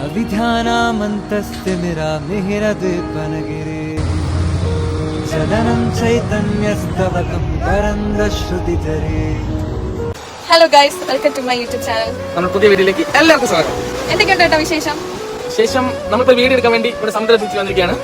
अविध्यानामन्तस्तिमिरामिहिरद्वीपनगिरे चलनं चैतन्यस्तवकं तरङ्गश्रुतिधरे. Hello guys, welcome to my YouTube channel. നമ്മൾ പുതിയ വീഡിയോയിലേക്ക് എല്ലാവർക്കും സ്വാഗതം. എന്തൊക്കെയുണ്ട് കേട്ടോ വിശേഷം? ശേഷം നമ്മളിപ്പോ വീഡിയോ എടുക്കാൻ വേണ്ടി ഇവിടെ സമുദ്രത്തിൽ വന്നിരിക്കുകയാണ്.